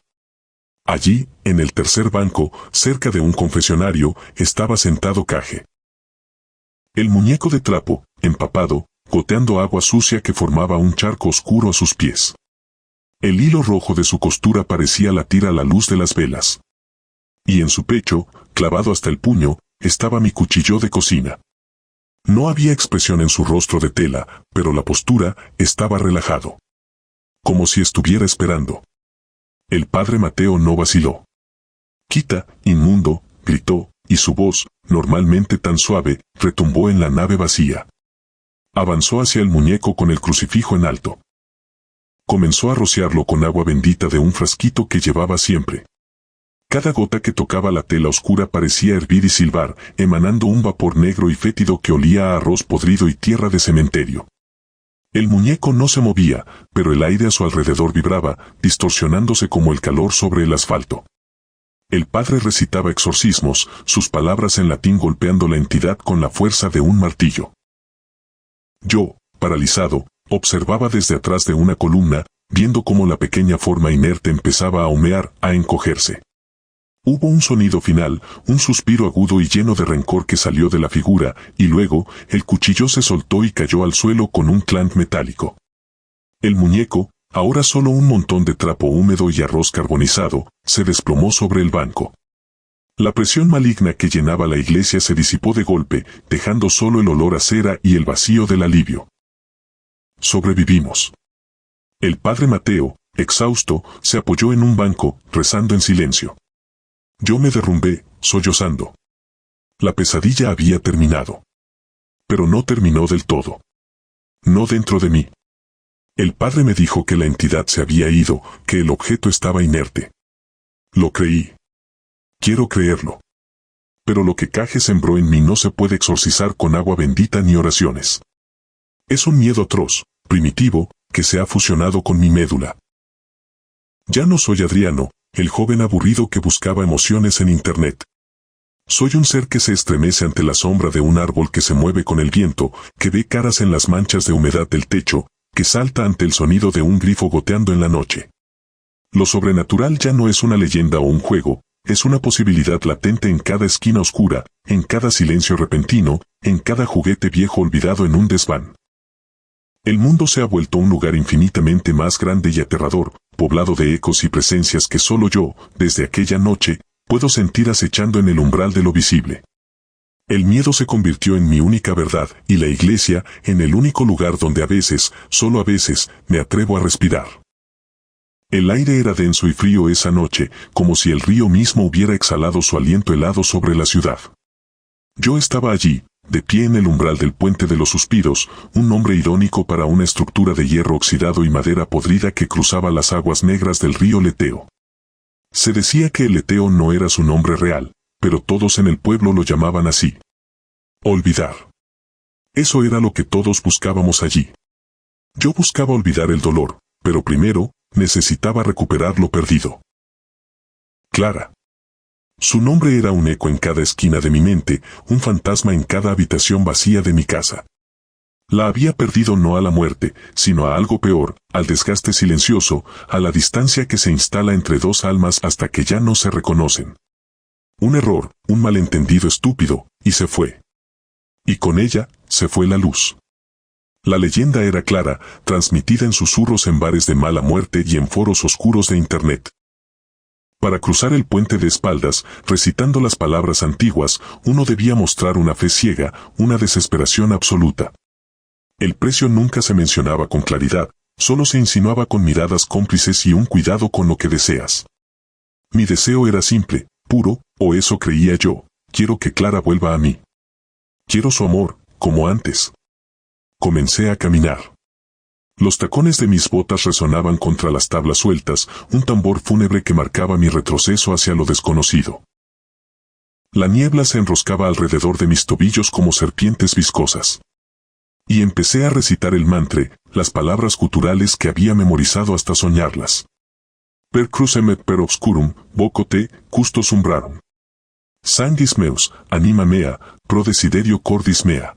Allí, en el tercer banco, cerca de un confesionario, estaba sentado Caje. El muñeco de trapo, empapado, goteando agua sucia que formaba un charco oscuro a sus pies. El hilo rojo de su costura parecía latir a la luz de las velas. Y en su pecho, clavado hasta el puño, estaba mi cuchillo de cocina. No había expresión en su rostro de tela, pero la postura estaba relajado. Como si estuviera esperando. El padre Mateo no vaciló. «Quita, inmundo», gritó, y su voz, normalmente tan suave, retumbó en la nave vacía. Avanzó hacia el muñeco con el crucifijo en alto. Comenzó a rociarlo con agua bendita de un frasquito que llevaba siempre. Cada gota que tocaba la tela oscura parecía hervir y silbar, emanando un vapor negro y fétido que olía a arroz podrido y tierra de cementerio. El muñeco no se movía, pero el aire a su alrededor vibraba, distorsionándose como el calor sobre el asfalto. El padre recitaba exorcismos, sus palabras en latín golpeando la entidad con la fuerza de un martillo. Yo, paralizado, observaba desde atrás de una columna, viendo cómo la pequeña forma inerte empezaba a humear, a encogerse. Hubo un sonido final, un suspiro agudo y lleno de rencor que salió de la figura, y luego, el cuchillo se soltó y cayó al suelo con un clank metálico. El muñeco, ahora solo un montón de trapo húmedo y arroz carbonizado, se desplomó sobre el banco. La presión maligna que llenaba la iglesia se disipó de golpe, dejando solo el olor a cera y el vacío del alivio. Sobrevivimos. El padre Mateo, exhausto, se apoyó en un banco, rezando en silencio. Yo me derrumbé, sollozando. La pesadilla había terminado. Pero no terminó del todo. No dentro de mí. El padre me dijo que la entidad se había ido, que el objeto estaba inerte. Lo creí. Quiero creerlo. Pero lo que Cage sembró en mí no se puede exorcizar con agua bendita ni oraciones. Es un miedo atroz, primitivo, que se ha fusionado con mi médula. Ya no soy Adriano, el joven aburrido que buscaba emociones en Internet. Soy un ser que se estremece ante la sombra de un árbol que se mueve con el viento, que ve caras en las manchas de humedad del techo, que salta ante el sonido de un grifo goteando en la noche. Lo sobrenatural ya no es una leyenda o un juego, es una posibilidad latente en cada esquina oscura, en cada silencio repentino, en cada juguete viejo olvidado en un desván. El mundo se ha vuelto un lugar infinitamente más grande y aterrador, poblado de ecos y presencias que solo yo, desde aquella noche, puedo sentir acechando en el umbral de lo visible. El miedo se convirtió en mi única verdad, y la iglesia, en el único lugar donde a veces, solo a veces, me atrevo a respirar. El aire era denso y frío esa noche, como si el río mismo hubiera exhalado su aliento helado sobre la ciudad. Yo estaba allí, de pie en el umbral del puente de los suspiros, un nombre irónico para una estructura de hierro oxidado y madera podrida que cruzaba las aguas negras del río Leteo. Se decía que el Leteo no era su nombre real, pero todos en el pueblo lo llamaban así. Olvidar. Eso era lo que todos buscábamos allí. Yo buscaba olvidar el dolor, pero primero, necesitaba recuperar lo perdido. Clara. Su nombre era un eco en cada esquina de mi mente, un fantasma en cada habitación vacía de mi casa. La había perdido no a la muerte, sino a algo peor, al desgaste silencioso, a la distancia que se instala entre dos almas hasta que ya no se reconocen. Un error, un malentendido estúpido, y se fue. Y con ella, se fue la luz. La leyenda era clara, transmitida en susurros en bares de mala muerte y en foros oscuros de Internet. Para cruzar el puente de espaldas, recitando las palabras antiguas, uno debía mostrar una fe ciega, una desesperación absoluta. El precio nunca se mencionaba con claridad, solo se insinuaba con miradas cómplices y un cuidado con lo que deseas. Mi deseo era simple, puro, o eso creía yo: quiero que Clara vuelva a mí. Quiero su amor, como antes. Comencé a caminar. Los tacones de mis botas resonaban contra las tablas sueltas, un tambor fúnebre que marcaba mi retroceso hacia lo desconocido. La niebla se enroscaba alrededor de mis tobillos como serpientes viscosas. Y empecé a recitar el mantra, las palabras guturales que había memorizado hasta soñarlas. Per crucem et per obscurum, voco te, custos umbrarum. Sanguis meus, anima mea, pro desiderio cordis mea.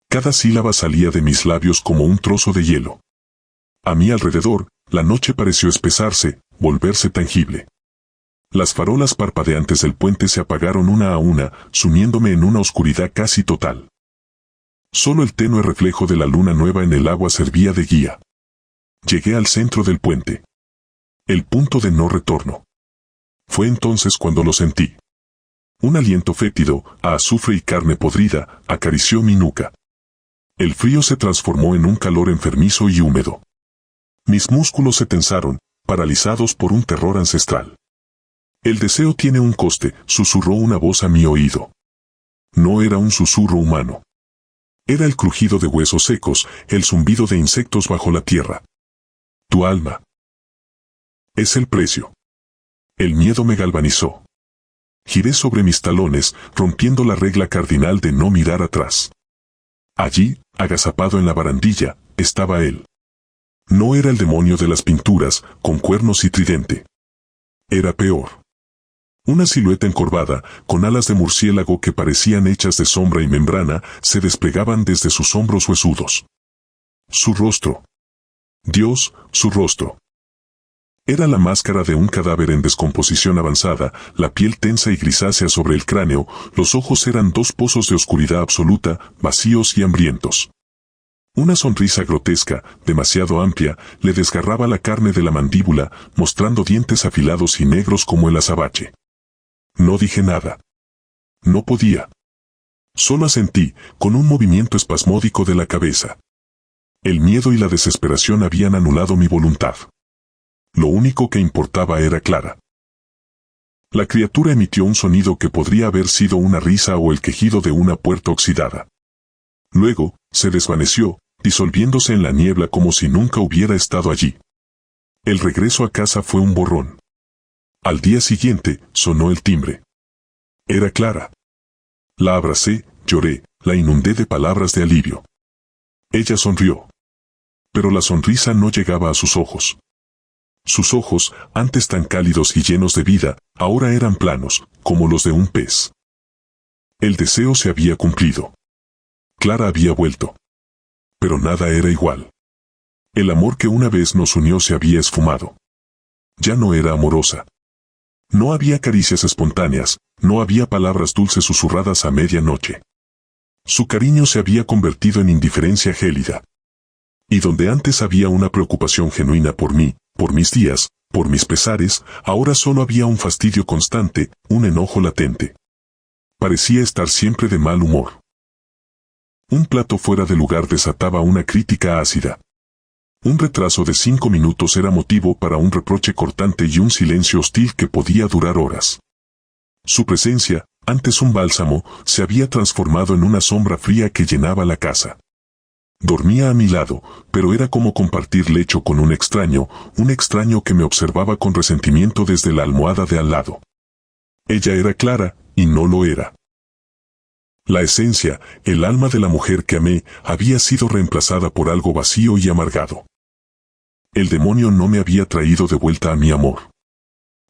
Cada sílaba salía de mis labios como un trozo de hielo. A mi alrededor, la noche pareció espesarse, volverse tangible. Las farolas parpadeantes del puente se apagaron una a una, sumiéndome en una oscuridad casi total. Solo el tenue reflejo de la luna nueva en el agua servía de guía. Llegué al centro del puente. El punto de no retorno. Fue entonces cuando lo sentí. Un aliento fétido, a azufre y carne podrida, acarició mi nuca. El frío se transformó en un calor enfermizo y húmedo. Mis músculos se tensaron, paralizados por un terror ancestral. El deseo tiene un coste, susurró una voz a mi oído. No era un susurro humano. Era el crujido de huesos secos, el zumbido de insectos bajo la tierra. Tu alma. Es el precio. El miedo me galvanizó. Giré sobre mis talones, rompiendo la regla cardinal de no mirar atrás. Allí, agazapado en la barandilla, estaba él. No era el demonio de las pinturas, con cuernos y tridente. Era peor. Una silueta encorvada, con alas de murciélago que parecían hechas de sombra y membrana, se desplegaban desde sus hombros huesudos. Su rostro. Dios, su rostro. Era la máscara de un cadáver en descomposición avanzada, la piel tensa y grisácea sobre el cráneo, los ojos eran dos pozos de oscuridad absoluta, vacíos y hambrientos. Una sonrisa grotesca, demasiado amplia, le desgarraba la carne de la mandíbula, mostrando dientes afilados y negros como el azabache. No dije nada. No podía. Solo asentí, con un movimiento espasmódico de la cabeza. El miedo y la desesperación habían anulado mi voluntad. Lo único que importaba era Clara. La criatura emitió un sonido que podría haber sido una risa o el quejido de una puerta oxidada. Luego, se desvaneció, disolviéndose en la niebla como si nunca hubiera estado allí. El regreso a casa fue un borrón. Al día siguiente, sonó el timbre. Era Clara. La abracé, lloré, la inundé de palabras de alivio. Ella sonrió. Pero la sonrisa no llegaba a sus ojos. Sus ojos, antes tan cálidos y llenos de vida, ahora eran planos, como los de un pez. El deseo se había cumplido. Clara había vuelto. Pero nada era igual. El amor que una vez nos unió se había esfumado. Ya no era amorosa. No había caricias espontáneas, no había palabras dulces susurradas a medianoche. Su cariño se había convertido en indiferencia gélida. Y donde antes había una preocupación genuina por mí, por mis días, por mis pesares, ahora solo había un fastidio constante, un enojo latente. Parecía estar siempre de mal humor. Un plato fuera de lugar desataba una crítica ácida. Un retraso de 5 minutos era motivo para un reproche cortante y un silencio hostil que podía durar horas. Su presencia, antes un bálsamo, se había transformado en una sombra fría que llenaba la casa. Dormía a mi lado, pero era como compartir lecho con un extraño que me observaba con resentimiento desde la almohada de al lado. Ella era Clara, y no lo era. La esencia, el alma de la mujer que amé, había sido reemplazada por algo vacío y amargado. El demonio no me había traído de vuelta a mi amor.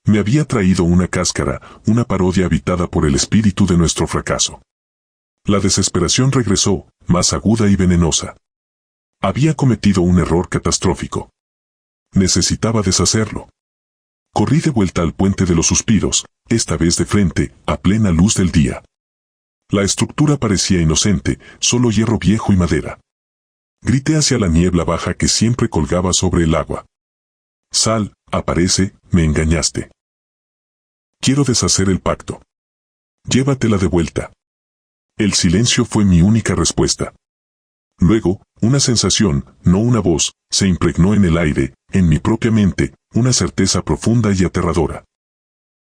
Me había traído una cáscara, una parodia habitada por el espíritu de nuestro fracaso. La desesperación regresó, más aguda y venenosa. Había cometido un error catastrófico. Necesitaba deshacerlo. Corrí de vuelta al puente de los suspiros, esta vez de frente, a plena luz del día. La estructura parecía inocente, solo hierro viejo y madera. Grité hacia la niebla baja que siempre colgaba sobre el agua. Sal, aparece, me engañaste. Quiero deshacer el pacto. Llévatela de vuelta. El silencio fue mi única respuesta. Luego, una sensación, no una voz, se impregnó en el aire, en mi propia mente, una certeza profunda y aterradora.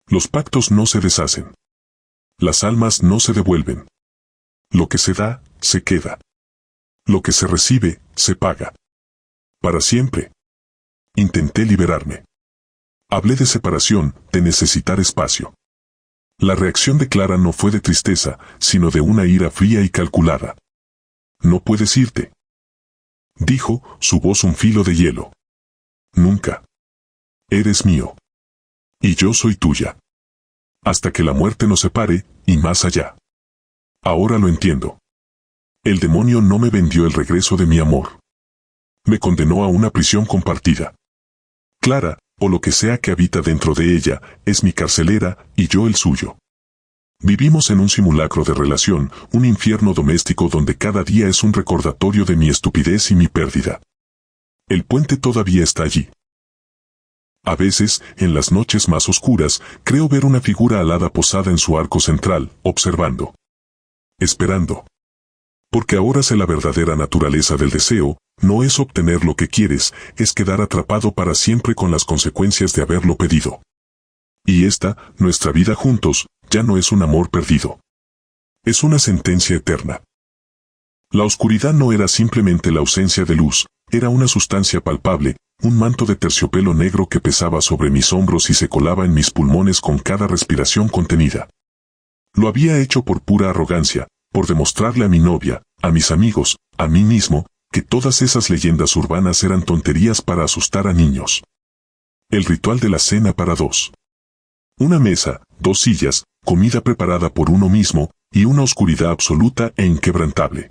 Los pactos no se deshacen. Las almas no se devuelven. Lo que se da, se queda. Lo que se recibe, se paga. Para siempre. Intenté liberarme. Hablé de separación, de necesitar espacio. La reacción de Clara no fue de tristeza, sino de una ira fría y calculada. No puedes irte, dijo, su voz un filo de hielo. Nunca. Eres mío. Y yo soy tuya. Hasta que la muerte nos separe, y más allá. Ahora lo entiendo. El demonio no me vendió el regreso de mi amor. Me condenó a una prisión compartida. Clara, o lo que sea que habita dentro de ella, es mi carcelera, y yo el suyo. Vivimos en un simulacro de relación, un infierno doméstico donde cada día es un recordatorio de mi estupidez y mi pérdida. El puente todavía está allí. A veces, en las noches más oscuras, creo ver una figura alada posada en su arco central, observando. Esperando. Porque ahora sé la verdadera naturaleza del deseo, no es obtener lo que quieres, es quedar atrapado para siempre con las consecuencias de haberlo pedido. Y esta, nuestra vida juntos, ya no es un amor perdido. Es una sentencia eterna. La oscuridad no era simplemente la ausencia de luz, era una sustancia palpable, un manto de terciopelo negro que pesaba sobre mis hombros y se colaba en mis pulmones con cada respiración contenida. Lo había hecho por pura arrogancia, por demostrarle a mi novia, a mis amigos, a mí mismo, que todas esas leyendas urbanas eran tonterías para asustar a niños. El ritual de la cena para dos. Una mesa, 2 sillas, comida preparada por uno mismo, y una oscuridad absoluta e inquebrantable.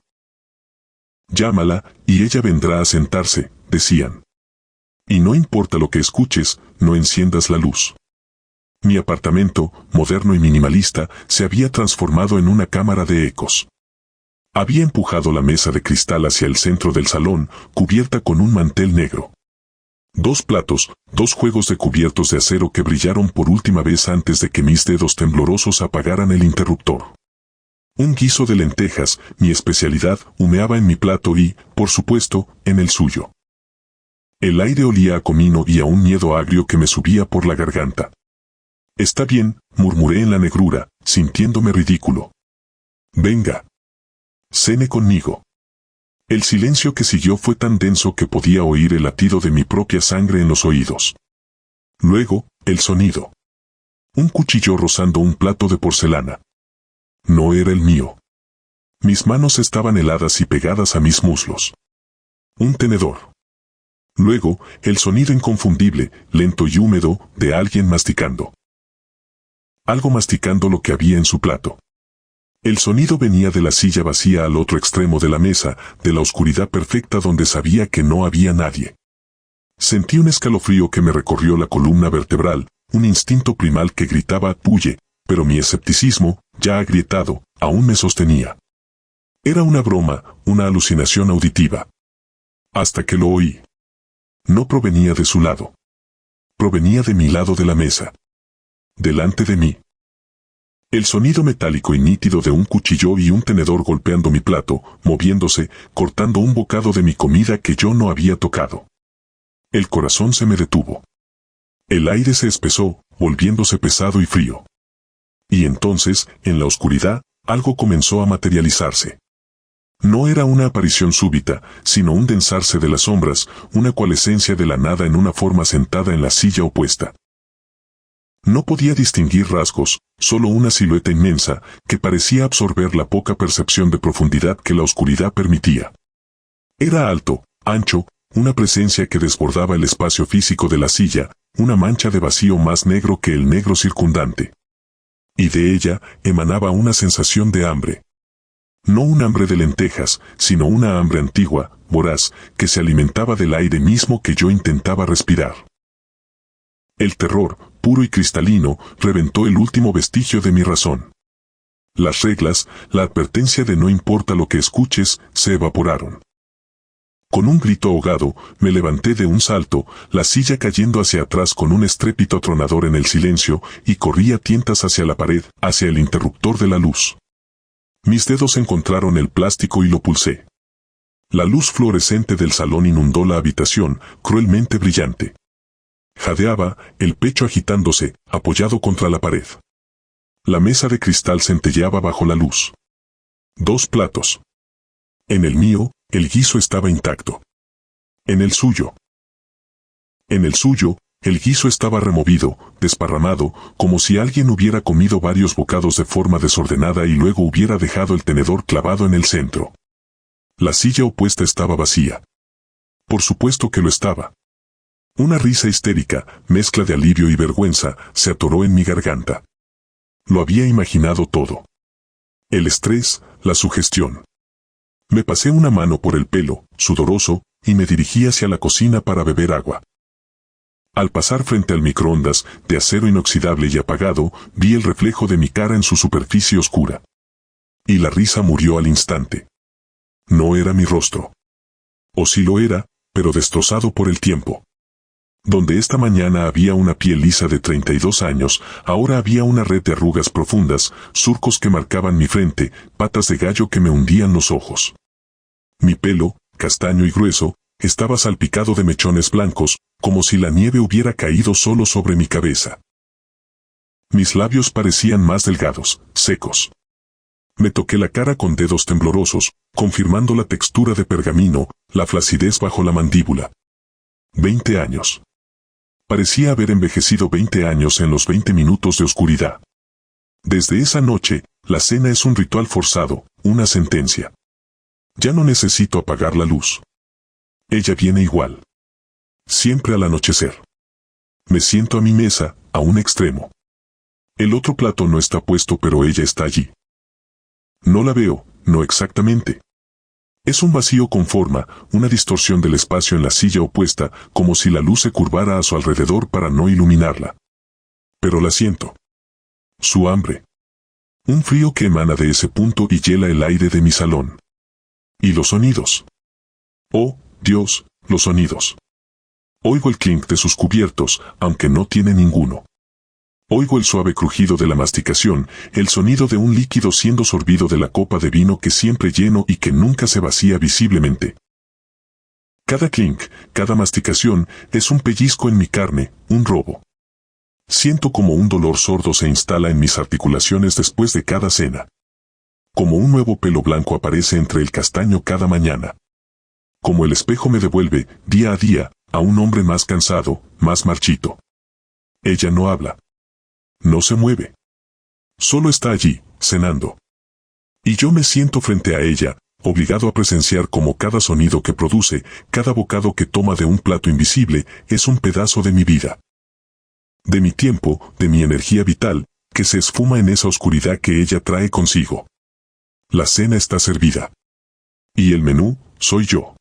Llámala, y ella vendrá a sentarse, decían. Y no importa lo que escuches, no enciendas la luz. Mi apartamento, moderno y minimalista, se había transformado en una cámara de ecos. Había empujado la mesa de cristal hacia el centro del salón, cubierta con un mantel negro. 2 platos, 2 juegos de cubiertos de acero que brillaron por última vez antes de que mis dedos temblorosos apagaran el interruptor. Un guiso de lentejas, mi especialidad, humeaba en mi plato y, por supuesto, en el suyo. El aire olía a comino y a un miedo agrio que me subía por la garganta. «Está bien», murmuré en la negrura, sintiéndome ridículo. «Venga. Cene conmigo». El silencio que siguió fue tan denso que podía oír el latido de mi propia sangre en los oídos. Luego, el sonido. Un cuchillo rozando un plato de porcelana. No era el mío. Mis manos estaban heladas y pegadas a mis muslos. Un tenedor. Luego, el sonido inconfundible, lento y húmedo, de alguien masticando. Algo masticando lo que había en su plato. El sonido venía de la silla vacía al otro extremo de la mesa, de la oscuridad perfecta donde sabía que no había nadie. Sentí un escalofrío que me recorrió la columna vertebral, un instinto primal que gritaba «huye», pero mi escepticismo, ya agrietado, aún me sostenía. Era una broma, una alucinación auditiva. Hasta que lo oí. No provenía de su lado. Provenía de mi lado de la mesa. Delante de mí. El sonido metálico y nítido de un cuchillo y un tenedor golpeando mi plato, moviéndose, cortando un bocado de mi comida que yo no había tocado. El corazón se me detuvo. El aire se espesó, volviéndose pesado y frío. Y entonces, en la oscuridad, algo comenzó a materializarse. No era una aparición súbita, sino un densarse de las sombras, una coalescencia de la nada en una forma sentada en la silla opuesta. No podía distinguir rasgos, solo una silueta inmensa, que parecía absorber la poca percepción de profundidad que la oscuridad permitía. Era alto, ancho, una presencia que desbordaba el espacio físico de la silla, una mancha de vacío más negro que el negro circundante. Y de ella emanaba una sensación de hambre. No un hambre de lentejas, sino una hambre antigua, voraz, que se alimentaba del aire mismo que yo intentaba respirar. El terror, puro y cristalino, reventó el último vestigio de mi razón. Las reglas, la advertencia de no importa lo que escuches, se evaporaron. Con un grito ahogado, me levanté de un salto, la silla cayendo hacia atrás con un estrépito atronador en el silencio, y corrí a tientas hacia la pared, hacia el interruptor de la luz. Mis dedos encontraron el plástico y lo pulsé. La luz fluorescente del salón inundó la habitación, cruelmente brillante. Jadeaba, el pecho agitándose, apoyado contra la pared. La mesa de cristal centelleaba bajo la luz. 2 platos. En el mío, el guiso estaba intacto. En el suyo. En el suyo, el guiso estaba removido, desparramado, como si alguien hubiera comido varios bocados de forma desordenada y luego hubiera dejado el tenedor clavado en el centro. La silla opuesta estaba vacía. Por supuesto que lo estaba. Una risa histérica, mezcla de alivio y vergüenza, se atoró en mi garganta. Lo había imaginado todo. El estrés, la sugestión. Me pasé una mano por el pelo, sudoroso, y me dirigí hacia la cocina para beber agua. Al pasar frente al microondas, de acero inoxidable y apagado, vi el reflejo de mi cara en su superficie oscura. Y la risa murió al instante. No era mi rostro. O sí lo era, pero destrozado por el tiempo. Donde esta mañana había una piel lisa de 32 años, ahora había una red de arrugas profundas, surcos que marcaban mi frente, patas de gallo que me hundían los ojos. Mi pelo, castaño y grueso, estaba salpicado de mechones blancos, como si la nieve hubiera caído solo sobre mi cabeza. Mis labios parecían más delgados, secos. Me toqué la cara con dedos temblorosos, confirmando la textura de pergamino, la flacidez bajo la mandíbula. 20 años. Parecía haber envejecido 20 años en los 20 minutos de oscuridad. Desde esa noche, la cena es un ritual forzado, una sentencia. Ya no necesito apagar la luz. Ella viene igual. Siempre al anochecer. Me siento a mi mesa, a un extremo. El otro plato no está puesto, pero ella está allí. No la veo, no exactamente. Es un vacío con forma, una distorsión del espacio en la silla opuesta, como si la luz se curvara a su alrededor para no iluminarla. Pero la siento. Su hambre. Un frío que emana de ese punto y hiela el aire de mi salón. Y los sonidos. Oh, Dios, los sonidos. Oigo el clink de sus cubiertos, aunque no tiene ninguno. Oigo el suave crujido de la masticación, el sonido de un líquido siendo sorbido de la copa de vino que siempre lleno y que nunca se vacía visiblemente. Cada clink, cada masticación, es un pellizco en mi carne, un robo. Siento como un dolor sordo se instala en mis articulaciones después de cada cena. Como un nuevo pelo blanco aparece entre el castaño cada mañana. Como el espejo me devuelve, día a día, a un hombre más cansado, más marchito. Ella no habla. No se mueve. Solo está allí, cenando. Y yo me siento frente a ella, obligado a presenciar cómo cada sonido que produce, cada bocado que toma de un plato invisible, es un pedazo de mi vida. De mi tiempo, de mi energía vital, que se esfuma en esa oscuridad que ella trae consigo. La cena está servida. Y el menú, soy yo.